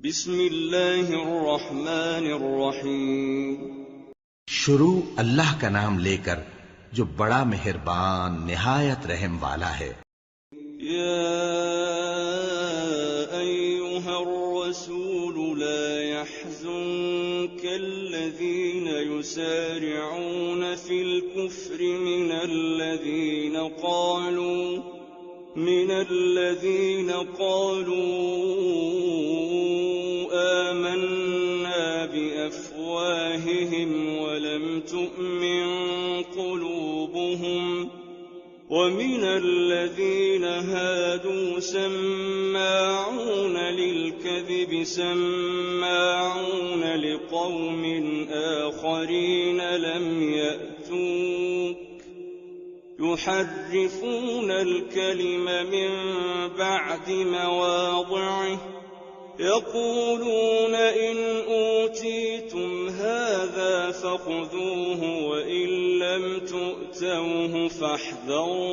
बिस्मिल्लाहिर्रहमानिर्रहीम। शुरू अल्लाह का नाम लेकर जो बड़ा मेहरबान निहायत रहम वाला है। या अय्युहर रसूल ला यहज़ुनकल्लज़ीना युसारिऊन फिल कुफ्रि मिनल्लज़ीना क़ालू आमन्ना बिअफ़वाहिहिम वलम तु'मिन क़ुलूबुहुम वमिनल्लज़ीना हादू सम्माऊन लिलकज़िब सम्माऊन लिक़ौमिन आख़रीन लम यअतूक युहर्रिफून अल-कलिम मिन बअदि मवादिअह यक़ूलून इन ऊतीतुम हाज़ा फ़ख़ुज़ूहु वइन लम तु'तऊहु फ़ाहज़रू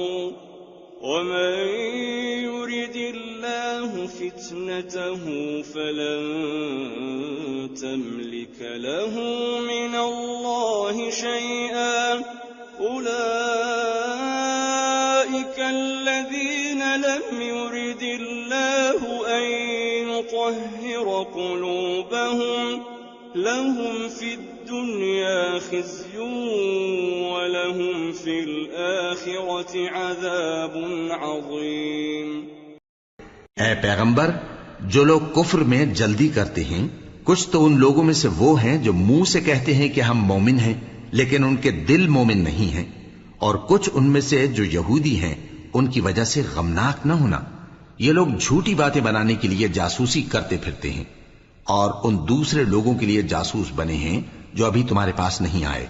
वमन युरिदिल्लाहु फ़ित्नतहु फ़लन तमलिक लहु मिनल्लाहि शैअन उलाइक अल्लज़ीन लम युरिदिल्लाहु अन युطهر قلوبهم لهم في الدنيا خزي ولهم في الآخرة عذاب عظيم। ऐ पैगंबर, जो लोग कुफ्र में जल्दी करते हैं, कुछ तो उन लोगों में से वो हैं जो मुंह से कहते हैं कि हम मोमिन हैं, लेकिन उनके दिल मोमिन नहीं हैं, और कुछ उनमें से जो यहूदी हैं, उनकी वजह से गमनाक न होना। ये लोग झूठी बातें बनाने के लिए जासूसी करते फिरते हैं और उन दूसरे लोगों के लिए जासूस बने हैं जो अभी तुम्हारे पास नहीं आए।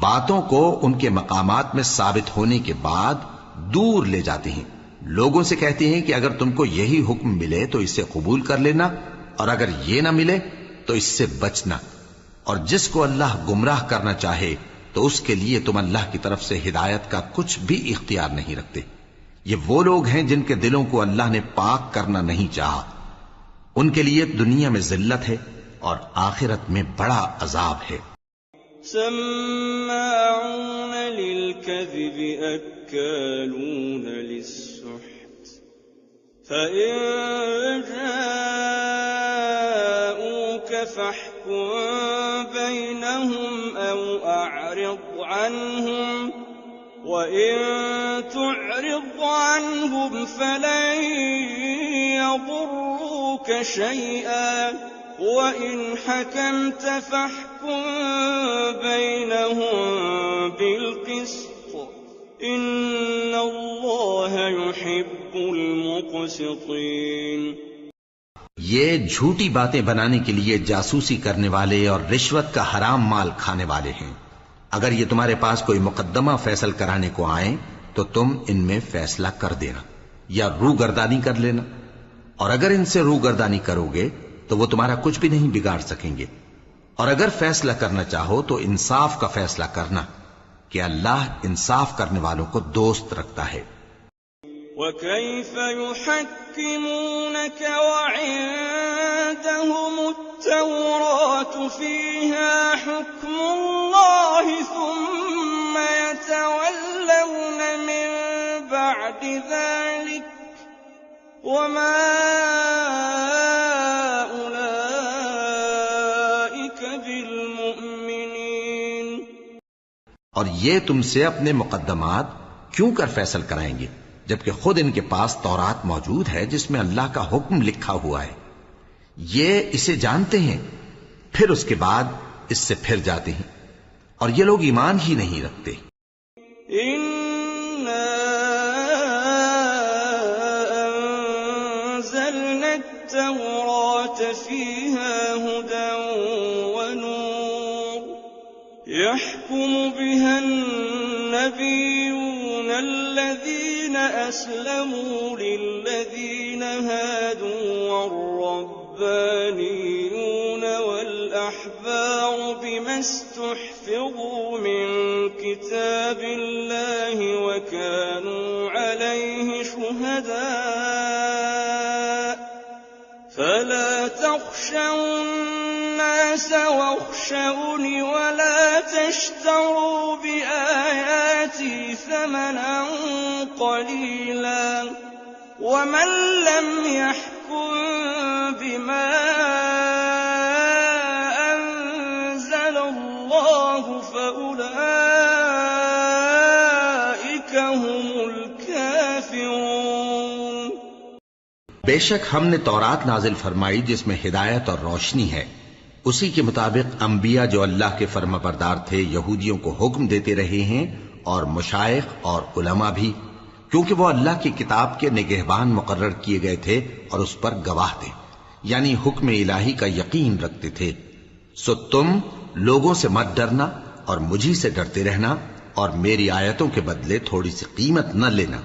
बातों को उनके मकामात में साबित होने के बाद दूर ले जाते हैं। लोगों से कहते हैं कि अगर तुमको यही हुक्म मिले तो इसे कबूल कर लेना, और अगर ये ना मिले तो इससे बचना। और जिसको अल्लाह गुमराह करना चाहे तो उसके लिए तुम अल्लाह की तरफ से हिदायत का कुछ भी इख्तियार नहीं रखते। ये वो लोग हैं जिनके दिलों को अल्लाह ने पाक करना नहीं चाहा। उनके लिए दुनिया में जिल्लत है और आखिरत में बड़ा अजाब है। सम्माऊन लिलकज़िब अक्कालून लिस्सुहत फ़इन जाऊक फ़हकुम बैनहुम औ अअरिद अन्हुम वइन तुअरिद अन्हुम फलन यदुर्रूक शैअन वइन हकमत फहकुम बैनहुम बिलक़िस्त इन्नल्लाह युहिब्बुल मुक़सितीन। ये झूठी बातें बनाने के लिए जासूसी करने वाले और रिश्वत का हराम माल खाने वाले हैं। अगर ये तुम्हारे पास कोई मुकद्दमा फैसल कराने को आए तो तुम इनमें फैसला कर देना या रूगर्दानी कर लेना, और अगर इनसे रूगर्दानी करोगे तो वो तुम्हारा कुछ भी नहीं बिगाड़ सकेंगे। और अगर फैसला करना चाहो तो इंसाफ का फैसला करना कि अल्लाह इंसाफ करने वालों को दोस्त रखता है। वकैफ़ युहक्किमूनक वइंदहुमुत-तौरात फ़ीहा हुक्मुल्लाहि थुम्मा यतवल्लौन मिन बअदि ज़ालिक वमा उलाइक बिलमुमिनीन। और ये तुमसे अपने मुकद्दमात क्यों कर फैसल कराएंगे जबकि खुद इनके पास तौरात मौजूद है जिसमें अल्लाह का हुक्म लिखा हुआ है। ये इसे जानते हैं, फिर उसके बाद इससे फिर जाते हैं, और ये लोग ईमान ही नहीं रखते। इन्ना अंज़लना अत-तौरात फ़ीहा हुदन व नूर यहकुमु बिहा अन्नबिय्यून الذين أسلموا للذين هادوا والربانيون والأحبار بما استحفظوا من كتاب الله وكانوا عليه شهداء فلا تخشوا الناس واخشوني ولا تشتروا بآياتي ثمنا قليلا ومن لم يحكم بما أنزل الله فأولئك هم الكافرون। बेशक हमने तौरात नाजिल फरमाई जिसमें हिदायत और रोशनी है। उसी के मुताबिक अंबिया जो अल्लाह के फर्माबरदार थे यहूदियों को हुक्म देते रहे हैं और मुशाइख और उलमा भी, क्योंकि वो अल्लाह की किताब के निगहबान मुकर्रर किए गए थे और उस पर गवाह थे, यानी हुक्म इलाही का यकीन रखते थे। सो तुम लोगों से मत डरना और मुझी से डरते रहना और मेरी आयतों के बदले थोड़ी सी कीमत न लेना,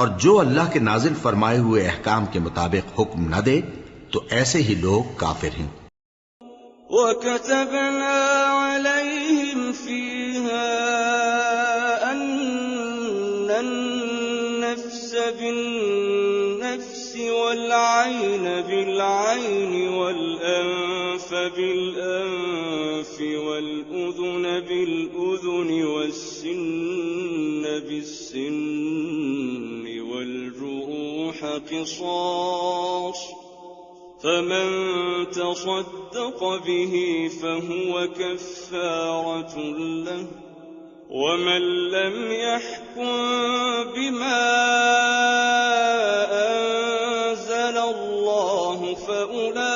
और जो अल्लाह के नाजिल फरमाए हुए अहकाम के मुताबिक हुक्म न दे तो ऐसे ही लोग काफिर हैं। وَكَتَبْنَا عَلَيْهِمْ فِيهَا أَنَّ النَّفْسَ بِالنَّفْسِ وَالْعَيْنَ بِالْعَيْنِ وَالْأَنفَ بِالْأَنفِ وَالْأُذُنَ بِالْأُذُنِ وَالسِّنَّ بِالسِّنِّ وَالْجُرُوحَ قِصَاصٌ فمن تصدق به فهو كفارة له ومن لم يحكم بما أنزل الله فأولئك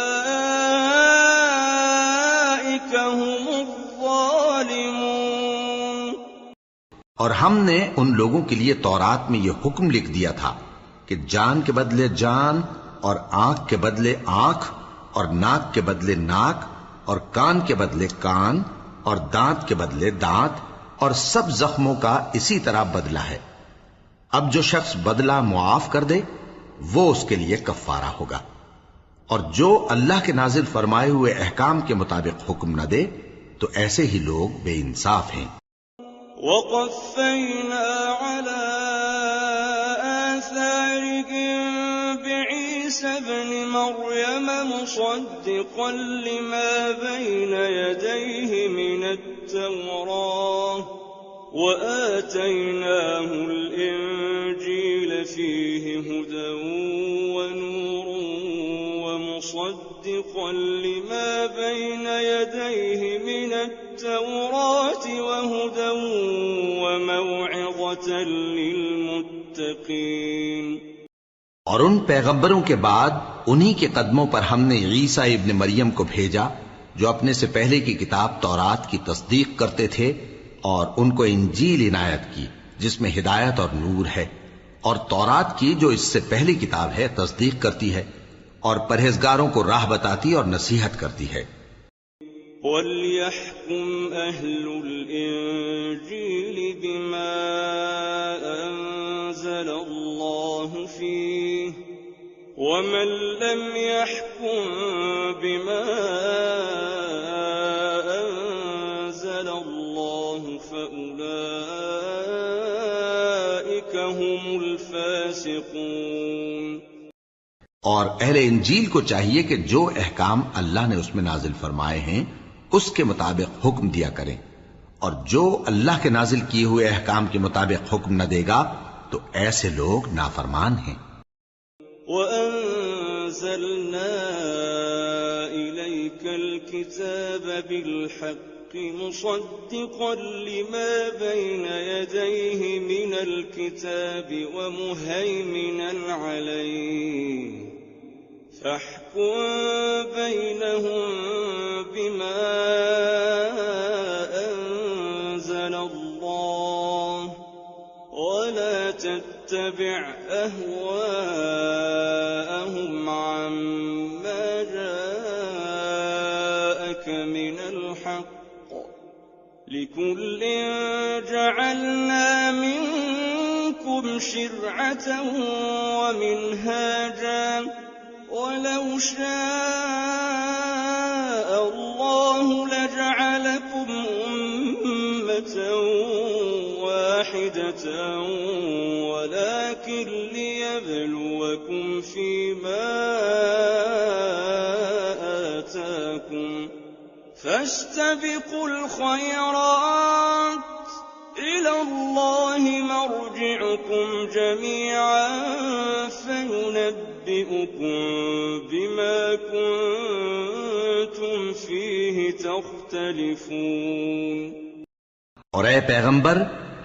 هم الظالمون। और हमने उन लोगों के लिए तौरात में यह हुक्म लिख दिया था कि जान के बदले जान और आंख के बदले आंख और नाक के बदले नाक और कान के बदले कान और दांत के बदले दांत और सब जख्मों का इसी तरह बदला है। अब जो शख्स बदला मुआफ कर दे वो उसके लिए कफ्फारा होगा, और जो अल्लाह के नाजिल फरमाए हुए अहकाम के मुताबिक हुक्म न दे तो ऐसे ही लोग बेइंसाफ हैं। وَقَفَّيْنَا عَلَى آثَارِهِم بعيسى ابن مريم مصدقا لما بين يديه من التوراة وآتيناه الإنجيل فيه هدى ونور ومصدقا لما بين يديه من التوراة وهدى وموعظة للمتقين। और उन पैगंबरों के बाद उन्हीं के कदमों पर हमने ईसा इब्न मरियम को भेजा जो अपने से पहले की किताब तौरात की तस्दीक करते थे, और उनको इंजील इनायत की जिसमें हिदायत और नूर है, और तौरात की जो इससे पहली किताब है तस्दीक करती है और परहेजगारों को राह बताती और नसीहत करती है। وَلْيَحْكُمْ أَهْلُ الْإِنجِيلِ بِمَا أَنزَلَ اللَّهُ فِيهِ وَمَن لَّمْ يَحْكُم بِمَا أَنزَلَ اللَّهُ فَأُولَئِكَ هُمُ الْفَاسِقُونَ। और अहले इंजील को चाहिए कि जो अहकाम अल्लाह ने उसमें नाजिल फरमाए हैं उसके मुताबिक हुक्म दिया करें, और जो अल्लाह के नाजिल किए हुए अहकाम के मुताबिक हुक्म न देगा तो ऐसे लोग नाफरमान हैं। وَأَنزَلْنَا إِلَيْكَ الْكِتَابَ بِالْحَقِّ مُصَدِّقًا لِمَا بَيْنَ يَدَيْهِ مِنَ الْكِتَابِ وَمُهَيْمِنًا عَلَيْهِ فَاحْكُم بَيْنَهُم بِمَا أَنزَلَ اللَّهُ وَلَا تَتَّبِعْ أَهْوَاءَهُمْ عَمَّا جَاءَكَ مِنَ الْحَقِّ لِكُلٍّ جَعَلْنَا مِنكُمْ شِرْعَةً وَمِنْهَاجًا وَلَوْ شَاءَ اللَّهُ لَجَعَلَكُمْ أُمَّةً واحدة ولكن ليبلوكم فيما لكم فاستبقوا الخيرات إلى الله مرجعكم جميعا فينبئكم بما كنتم فيه تختلفون। और ए पैगंबर,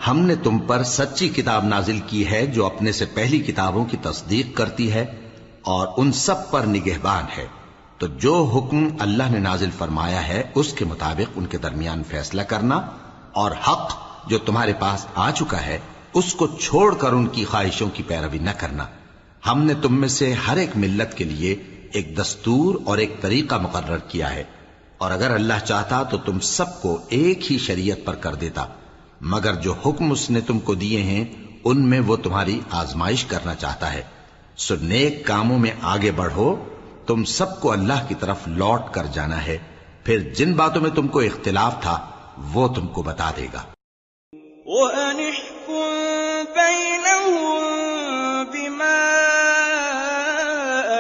हमने तुम पर सच्ची किताब नाजिल की है जो अपने से पहली किताबों की तस्दीक करती है और उन सब पर निगहबान है। तो जो हुक्म अल्लाह ने नाजिल फरमाया है उसके मुताबिक उनके दरमियान फैसला करना, और हक जो तुम्हारे पास आ चुका है उसको छोड़कर उनकी ख्वाहिशों की पैरवी न करना। हमने तुम में से हर एक मिल्लत के लिए एक दस्तूर और एक तरीका मुकर्रर किया है, और अगर अल्लाह चाहता तो तुम सबको एक ही शरीयत पर कर देता, मगर जो हुक्म उसने तुमको दिए हैं उनमें वो तुम्हारी आजमाइश करना चाहता है। सो नेक कामों में आगे बढ़ो, तुम सबको अल्लाह की तरफ लौट कर जाना है, फिर जिन बातों में तुमको इख्तिलाफ था वो तुमको बता देगा। وأنحكم بينهم بما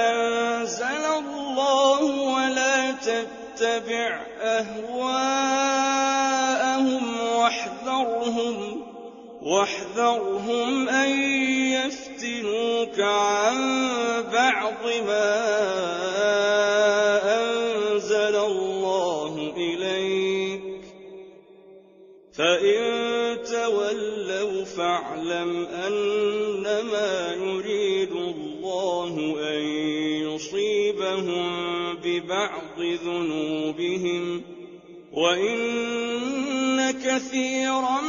أنزل الله ولا تتبع أهواءهم واحذرهم أن يفتنوك عن بعض ما أنزل الله إليك فإن تولوا فاعلم أنما يريد الله أن يصيبهم ببعض ذنوبهم وإن كثيرا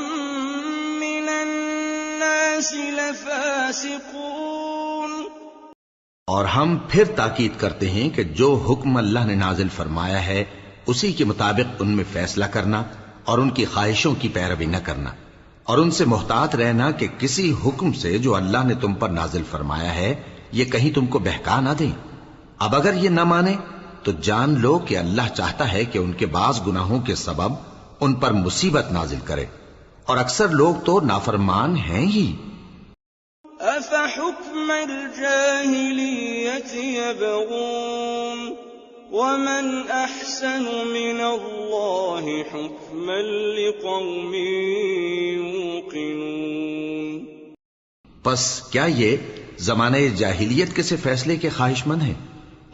من الناس لفاسقون। और हम फिर ताकीद करते हैं कि जो हुक्म अल्लाह ने नाजिल फरमाया है उसी के मुताबिक उनमें फैसला करना और उनकी ख्वाहिशों की पैरवी न करना, और उनसे मुहतात रहना कि किसी हुक्म से जो अल्लाह ने तुम पर नाजिल फरमाया है ये कहीं तुमको बहका ना दें। अब अगर ये न माने तो जान लो कि अल्लाह चाहता है कि उनके बाज गुनाहों के सबब उन पर मुसीबत नाजिल करे, और अक्सर लोग तो नाफरमान हैं ही। अफ़हुक्मल जाहिलिय्यति यबग़ून वमन अहसनु मिनल्लाहि हुक्मन लिक़ौमिन यूक़िनून। बस क्या ये जमाने जाहिलियत के से फैसले के ख्वाहिशमंद हैं,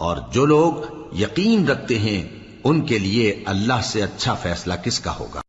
और जो लोग यकीन रखते हैं उनके लिए अल्लाह से अच्छा फैसला किसका होगा।